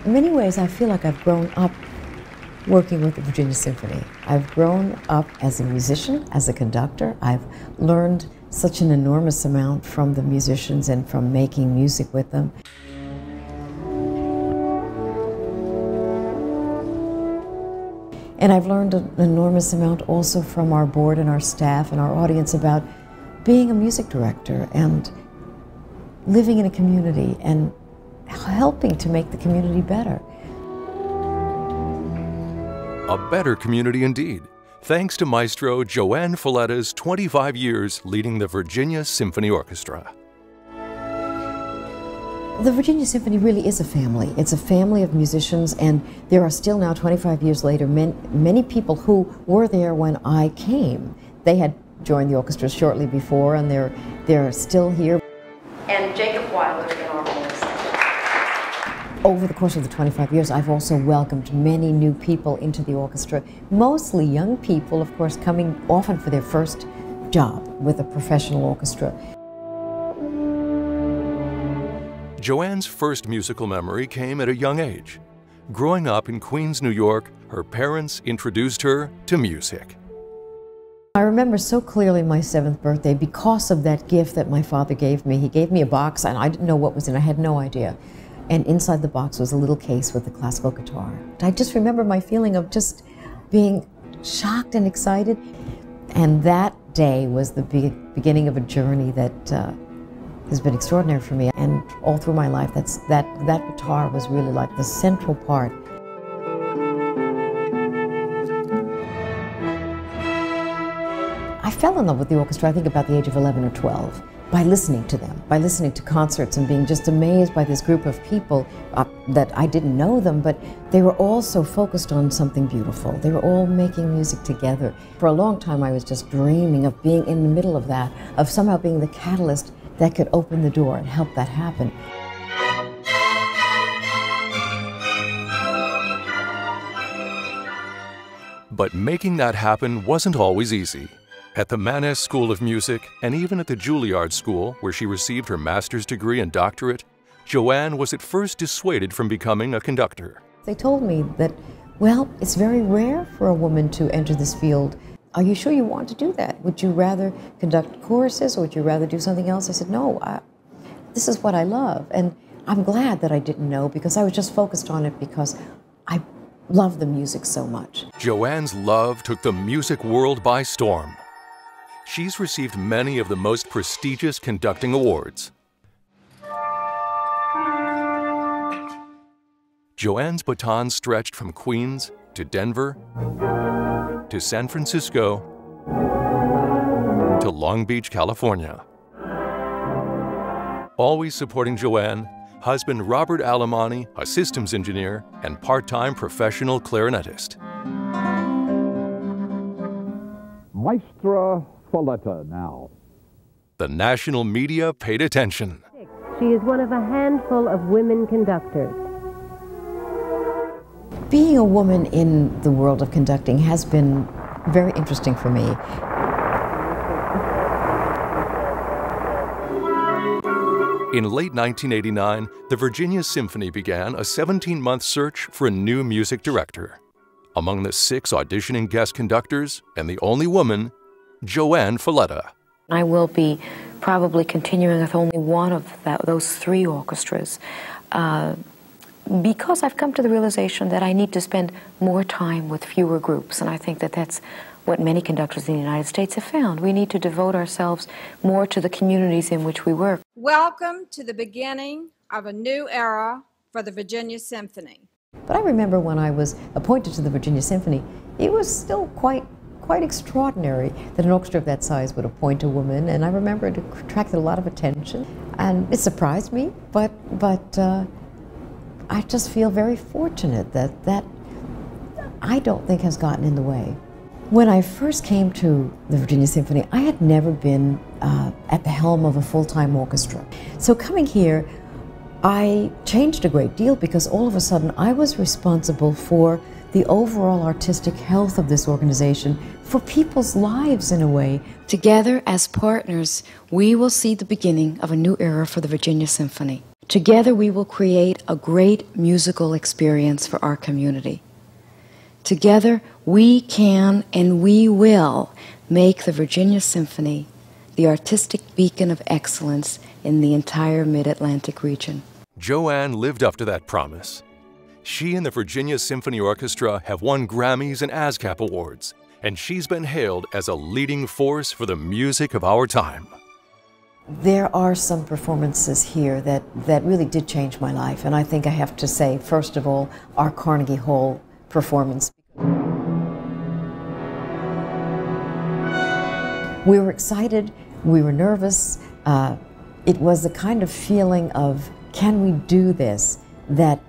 In many ways, I feel like I've grown up working with the Virginia Symphony. I've grown up as a musician, as a conductor. I've learned such an enormous amount from the musicians and from making music with them. And I've learned an enormous amount also from our board and our staff and our audience about being a music director and living in a community and helping to make the community better. A better community indeed, thanks to Maestro JoAnn Fallettas' 25 years leading the Virginia Symphony Orchestra. The Virginia Symphony really is a family. It's a family of musicians, and there are still now, 25 years later, many people who were there when I came. They had joined the orchestra shortly before, and they're still here. And Jacob Weiler in our voice. Over the course of the 25 years, I've also welcomed many new people into the orchestra, mostly young people, of course, coming often for their first job with a professional orchestra. JoAnn's first musical memory came at a young age. Growing up in Queens, New York, her parents introduced her to music. I remember so clearly my 7th birthday because of that gift that my father gave me. He gave me a box, and I didn't know what was in it. I had no idea. And inside the box was a little case with a classical guitar. I just remember my feeling of just being shocked and excited. And that day was the beginning of a journey that has been extraordinary for me. And all through my life, that guitar was really like the central part. I fell in love with the orchestra, I think, about the age of 11 or 12, by listening to them, by listening to concerts and being just amazed by this group of people that I didn't know them, but they were all so focused on something beautiful. They were all making music together. For a long time, I was just dreaming of being in the middle of that, of somehow being the catalyst that could open the door and help that happen. But making that happen wasn't always easy. At the Mannes School of Music, and even at the Juilliard School, where she received her master's degree and doctorate, JoAnn was at first dissuaded from becoming a conductor. They told me that, well, it's very rare for a woman to enter this field. Are you sure you want to do that? Would you rather conduct choruses, or would you rather do something else? I said, no, this is what I love. And I'm glad that I didn't know, because I was just focused on it because I love the music so much. JoAnn's love took the music world by storm. She's received many of the most prestigious conducting awards. JoAnn's baton stretched from Queens to Denver to San Francisco to Long Beach, California. Always supporting JoAnn, husband Robert Alemani, a systems engineer and part-time professional clarinetist. Maestra Falletta now. The national media paid attention. She is one of a handful of women conductors. Being a woman in the world of conducting has been very interesting for me. In late 1989, the Virginia Symphony began a 17-month search for a new music director. Among the 6 auditioning guest conductors, and the only woman, JoAnn Falletta. I will be probably continuing with only one of those 3 orchestras because I've come to the realization that I need to spend more time with fewer groups, and I think that that's what many conductors in the United States have found. We need to devote ourselves more to the communities in which we work. Welcome to the beginning of a new era for the Virginia Symphony. But I remember when I was appointed to the Virginia Symphony, it was still quite extraordinary that an orchestra of that size would appoint a woman, and I remember it attracted a lot of attention, and it surprised me, but I just feel very fortunate that I don't think has gotten in the way. When I first came to the Virginia Symphony, I had never been at the helm of a full-time orchestra. So coming here, I changed a great deal because all of a sudden I was responsible for the overall artistic health of this organization, for people's lives in a way. Together as partners, we will see the beginning of a new era for the Virginia Symphony. Together we will create a great musical experience for our community. Together we can and we will make the Virginia Symphony the artistic beacon of excellence in the entire Mid-Atlantic region. JoAnn lived up to that promise. She and the Virginia Symphony Orchestra have won Grammys and ASCAP awards, and she's been hailed as a leading force for the music of our time. There are some performances here that really did change my life, and I think I have to say, first of all, our Carnegie Hall performance. We were excited, we were nervous. It was the kind of feeling of, can we do this, that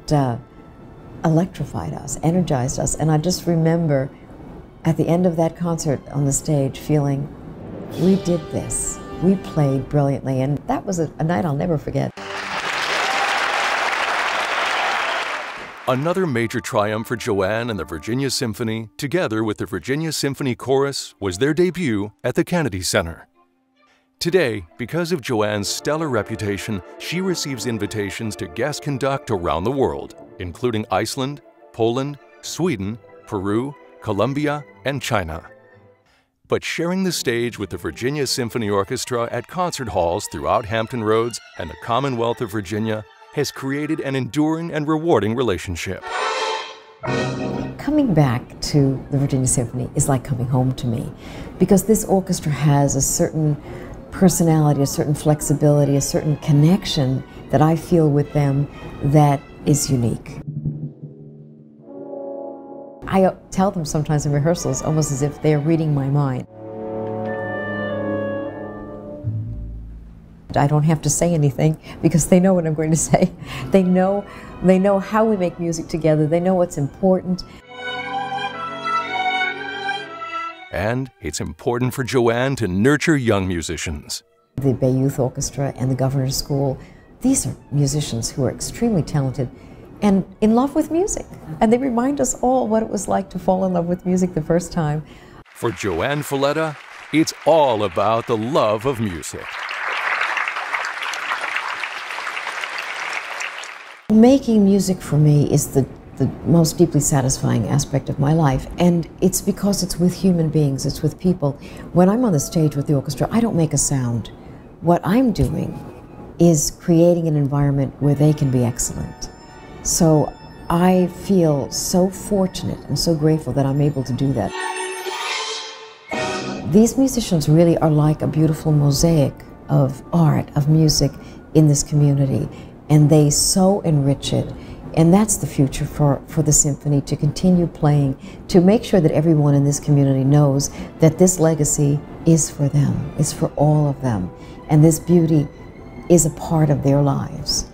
electrified us, energized us. And I just remember at the end of that concert on the stage feeling, we did this. We played brilliantly, and that was a night I'll never forget. Another major triumph for JoAnn and the Virginia Symphony, together with the Virginia Symphony Chorus, was their debut at the Kennedy Center. Today, because of JoAnn's stellar reputation, she receives invitations to guest conduct around the world, including Iceland, Poland, Sweden, Peru, Colombia, and China. But sharing the stage with the Virginia Symphony Orchestra at concert halls throughout Hampton Roads and the Commonwealth of Virginia has created an enduring and rewarding relationship. Coming back to the Virginia Symphony is like coming home to me, because this orchestra has a certain personality, a certain flexibility, a certain connection that I feel with them that is unique. I tell them sometimes in rehearsals almost as if they're reading my mind. I don't have to say anything because they know what I'm going to say. They know how we make music together. They know what's important. And it's important for JoAnn to nurture young musicians. The Bay Youth Orchestra and the Governor's School, these are musicians who are extremely talented and in love with music. And they remind us all what it was like to fall in love with music the first time. For JoAnn Falletta, it's all about the love of music. Making music for me is the most deeply satisfying aspect of my life, and it's because it's with human beings, it's with people. When I'm on the stage with the orchestra, I don't make a sound. What I'm doing is creating an environment where they can be excellent. So I feel so fortunate and so grateful that I'm able to do that. These musicians really are like a beautiful mosaic of art, of music in this community, and they so enrich it. And that's the future for the symphony, to continue playing, to make sure that everyone in this community knows that this legacy is for them, is for all of them, and this beauty is a part of their lives.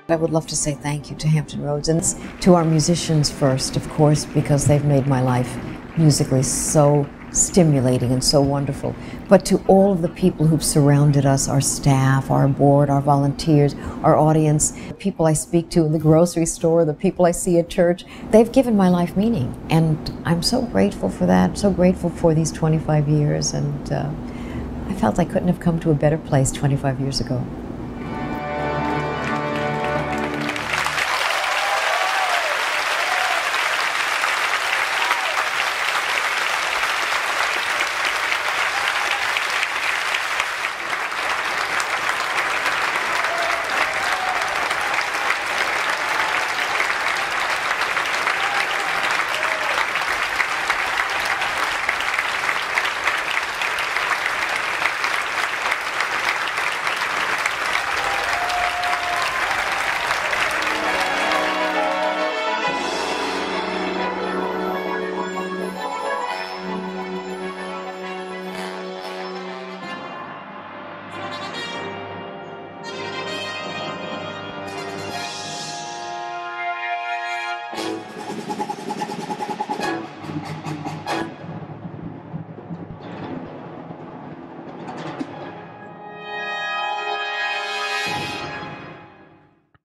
I would love to say thank you to Hampton Roads and to our musicians first, of course, because they've made my life musically so stimulating and so wonderful, but to all of the people who've surrounded us, our staff, our board, our volunteers, our audience, the people I speak to in the grocery store, the people I see at church. They've given my life meaning, and I'm so grateful for that, so grateful for these 25 years, and I felt I couldn't have come to a better place 25 years ago.